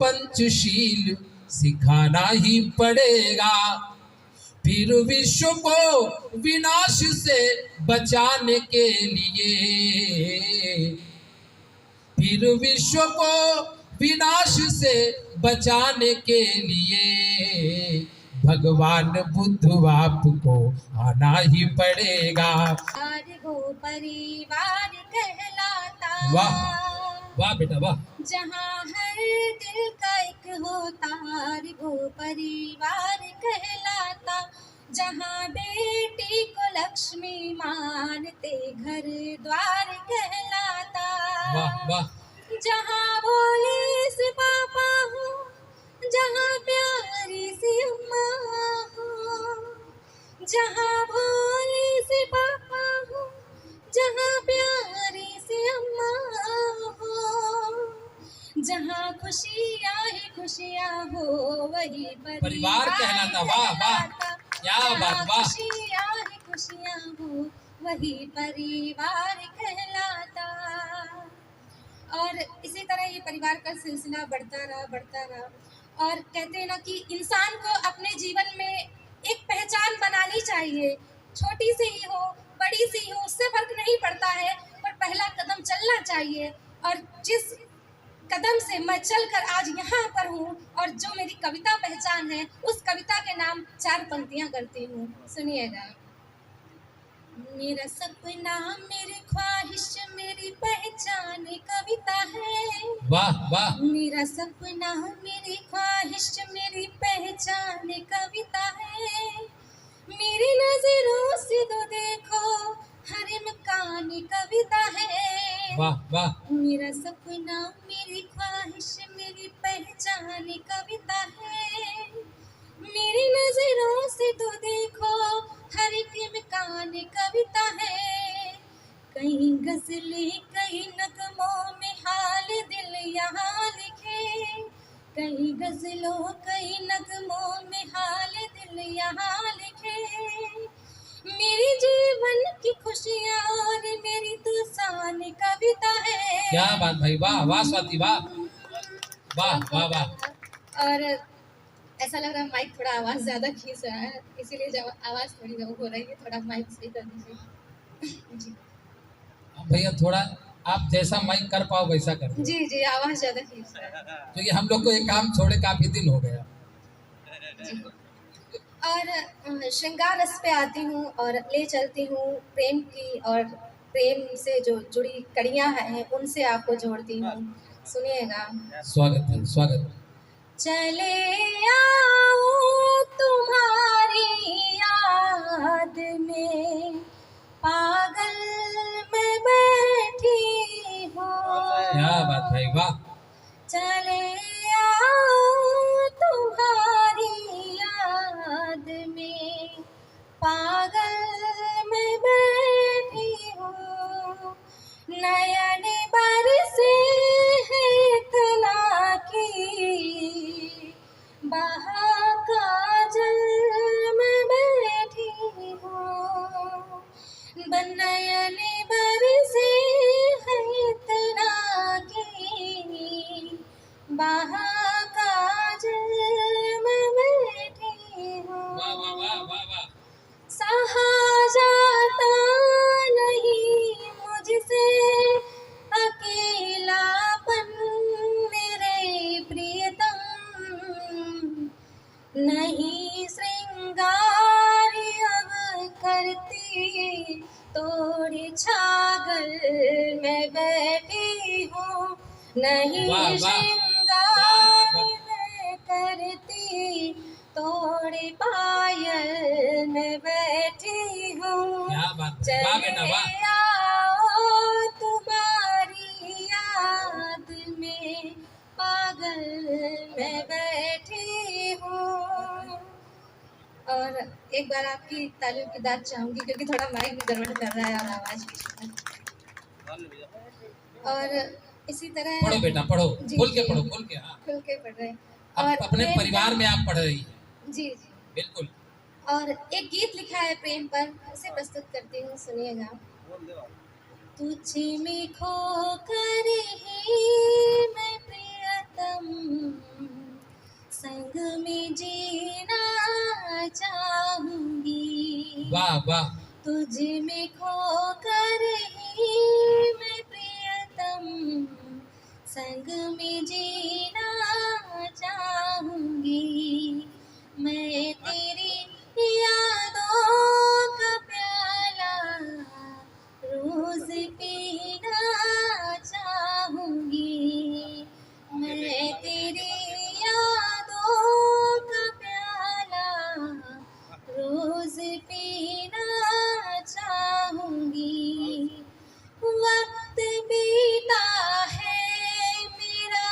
पंचशील सिखाना ही पड़ेगा। फिर विश्व को विनाश से बचाने के लिए, फिर विश्व को विनाश से बचाने के लिए भगवान बुद्ध आपको आना ही पड़ेगा। वो परिवार कहलाता, वाह बेटा वाह। जहाँ हर दिल का एक होता, वो परिवार कहलाता। जहाँ बेटी को लक्ष्मी मानते, घर द्वार कहलाता। वाह वाह। जहाँ भोले से पापा हो, जहाँ प्यारी सी अम्मा हो, जहाँ भोले से पापा हो, जहाँ प्यारी सी अम्मा हो, जहाँ खुशियाँ ही खुशियाँ हो, वही परिवार कहलाता। वाह वाह, क्या बात, वाह। खुशियाँ ही खुशियाँ हो, वही परिवार कहलाता। और इसी तरह ये परिवार का सिलसिला बढ़ता रहा। और कहते हैं ना कि इंसान को अपने जीवन में एक पहचान बनानी चाहिए, छोटी सी ही हो बड़ी सी ही हो, उससे फर्क नहीं पड़ता है, पर पहला कदम चलना चाहिए। और जिस कदम से मैं चलकर आज यहाँ पर हूँ, और जो मेरी कविता पहचान है, उस कविता के नाम 4 पंक्तियाँ करती हूँ, सुनिएगा। मेरा सपना मेरी ख्वाहिश मेरी पहचान कविता है। वाह वाह। मेरा सपना मेरी ख्वाहिश मेरी पहचान कविता है। मेरी नजरों से तो देखो हर मकान कविता है। वाह वाह। मेरा सपना मेरी ख्वाहिश मेरी पहचान कविता है। मेरी नजरों से तो देखो हर एक मकान कविता है। कहीं गजलें कहीं नगमों में हाल दिल यहाँ लिखे, कहीं गजलों कहीं नगमों में हाल दिल यहाँ लिखे। मेरी जीवन की खुशियाँ और मेरी तुसान कविता है। क्या बात भाई, वाह वाह स्वाति, वाह वाह वाह वाह। और ऐसा लग रहा है माइक थोड़ा आवाज़ ज़्यादा खींच रहा है, इसीलिए जब आवाज़ थोड़ी वो हो रही है, थोड़ा माइक सही कर दीजिए। जी भैया थोड़ा आप जैसा माइक कर पाओ वैसा कर। जी आवाज़ ज़्यादा खींच रहा है, क्योंकि हम लोग को ये काम छोड़े काफी दिन हो गया। जी। और श्रृंगार रस पे आती हूँ और ले चलती हूँ प्रेम की, और प्रेम से जो जुड़ी कड़ियाँ हैं उनसे आपको जोड़ती हूँ, सुनिएगा। स्वागत है, स्वागत। चले आओ तुम्हारी याद में पागल मैं बैठी हूँ। क्या बात भाई, वाह। चले आओ तुम्हारी याद में पागल मैं बैठी हूँ। नयन बरसे है इतना की बहा काजल मैं बैठी हूँ। नयन बरसे है इतना की बहा काजल मैं बैठी हूँ। वाह वाह वाह वाह वाह। सहा जाता नहीं मुझसे अकेलापन मेरे प्रियतम, नहीं श्रृंगार अब करती तोड़ी छागल मैं बैठी हूँ। नहीं वाह, वाह। श्रृंगार मैं करती तोड़े पायल में बैठी हूँ। क्या बात है, वाह बेटा वाह। चले आओ तुम्हारी याद में पागल मैं बैठी हूँ। और एक बार आपकी तालियों की दाद चाहूंगी, क्योंकि थोड़ा माइक भी गड़बड़ कर रहा है और आवाज भी। और इसी तरह पढ़ो बेटा पढ़ो, खोल के पढ़ो, खोल के। हाँ, खुल के पढ़ रहे। और अपने परिवार में आप पढ़ रही हैं। जी बिल्कुल। और एक गीत लिखा है प्रेम पर, उसे प्रस्तुत करती हूँ, सुनिएगा। तुझ में खो कर ही मैं प्रियतम वाह वाह तुझ में खोकर ही मैं प्रियतम संग में जीना चाहूंगी। मैं तेरी यादों का प्याला रोज पीना चाहूंगी। मैं तेरी यादों का प्याला रोज पीना चाहूंगी। वक्त बीता है मेरा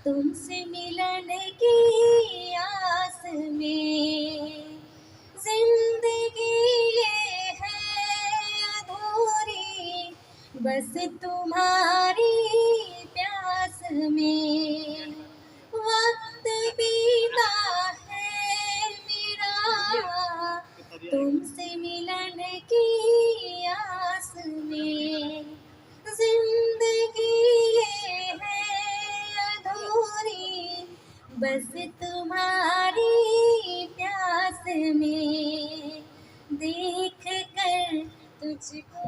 तुमसे मिलन की आस में। जिंदगी ये है अधूरी बस तुम्हारी प्यास में। वक्त बीता है मेरा तुमसे मिलन की आस में। जिंदगी ये है अधूरी बस तुम्हारी प्यास में। देख कर तुझको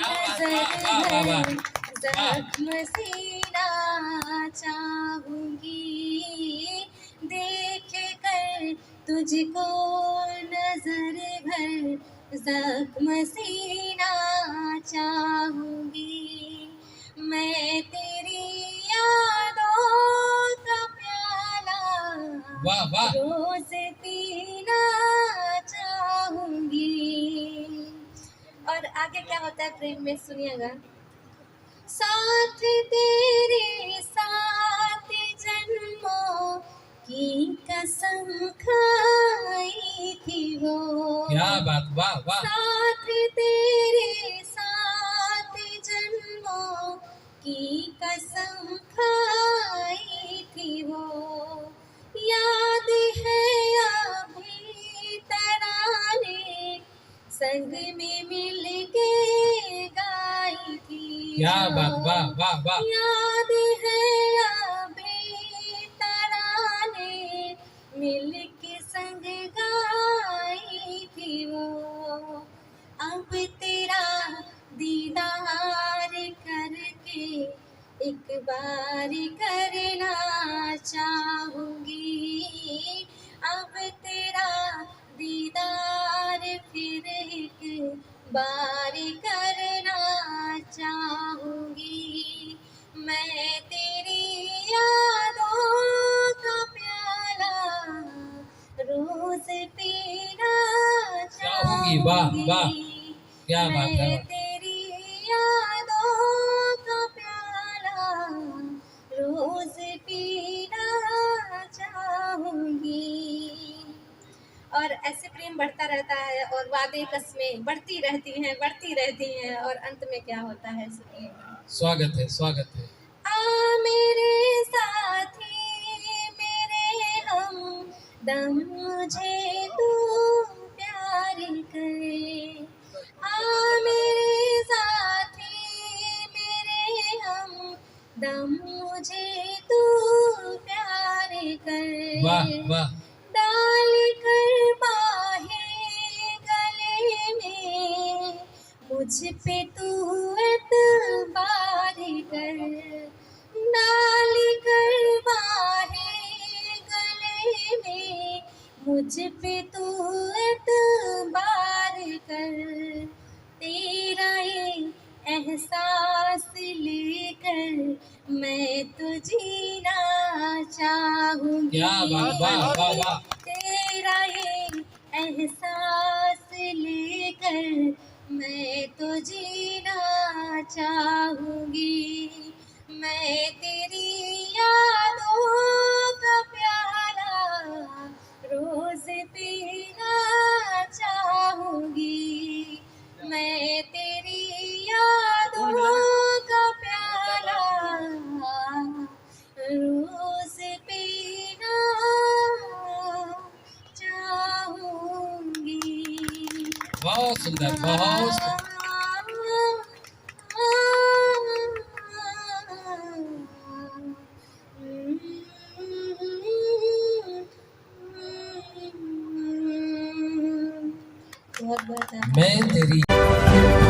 नजर भर जख्म सीना चाहूंगी। देख कर तुझको नजर भर जख्म सीना चाहूंगी। मैं तेरी यादों का प्याला वाह वाह रोज पीना चाहूंगी। और आगे क्या होता है प्रेम में सुनिएगा। साथ तेरे साथ जन्मों की कसम खाई थी वो। क्या बात वाह वाह साथ तेरे साथ जन्मों की कसम खाई थी वो। याद है अभी तराने संग में मिल के गाई थी। क्या बात वाह वाह वाह याद है अभी तराने मिल के संग गाई थी वो। अब तेरा दीदार करके एक बार करना चाहूंगी। अब तेरा दीदार फिर एक बार करना चाहूंगी। मैं तेरी यादों का प्याला रोज पीना चाहूंगी। वाह वाह चाहूंगी। क्या बात है मैं तेरी यादों का प्याला रोज पीना चाहूंगी। और ऐसे प्रेम बढ़ता रहता है और वादे कस्में बढ़ती रहती हैं और अंत में क्या होता है सुनिए। स्वागत है स्वागत है आ मेरे साथी मेरे हम दम मुझे तू प्यार करे। आ मेरे साथी मेरे हम दम मुझे तू प्यार करे। वाह वाह डाल कर बाहें गले में मुझ पे तू एतबार कर। डाल कर बाहें गले में मुझ पे तू एतबार कर। तेरा ये एहसास लेकर मैं तो जीना चाहूंगी। क्या बात वाह वाह वाह तेरा ये एहसास लेकर मैं तो जीना चाहूंगी। मैं तेरी यादों का प्याला रोज पीना चाहूंगी। मैं तेरी यादों का प्याला रोज पीना चाहूंगी। बहुत सुंदर बहुत सुंदर। बहुत बहुत मैं तेरी